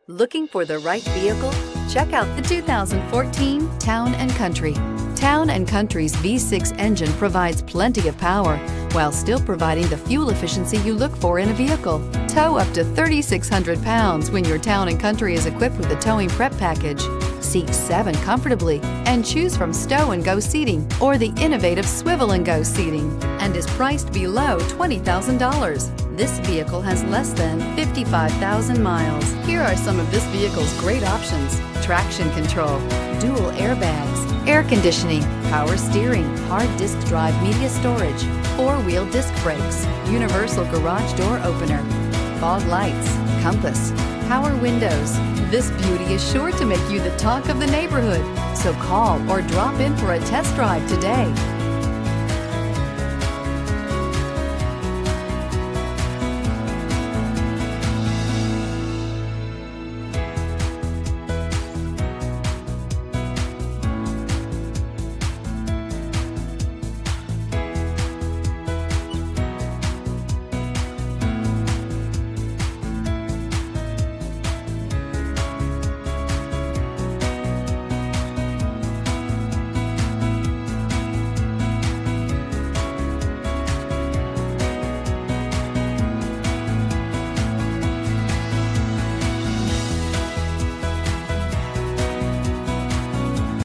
Looking for the right vehicle? Check out the 2014 Town & Country. Town & Country's V6 engine provides plenty of power while still providing the fuel efficiency you look for in a vehicle. Tow up to 3,600 pounds when your Town & Country is equipped with a towing prep package. Seat 7 comfortably and choose from stow and go seating or the innovative swivel and go seating, and is priced below $20,000. This vehicle has less than 55,000 miles. Here are some of this vehicle's great options: traction control, dual airbags, air conditioning, power steering, hard disk drive media storage, 4-wheel disc brakes, universal garage door opener, fog lights, compass, power windows. This beauty is sure to make you the talk of the neighborhood. So call or drop in for a test drive today.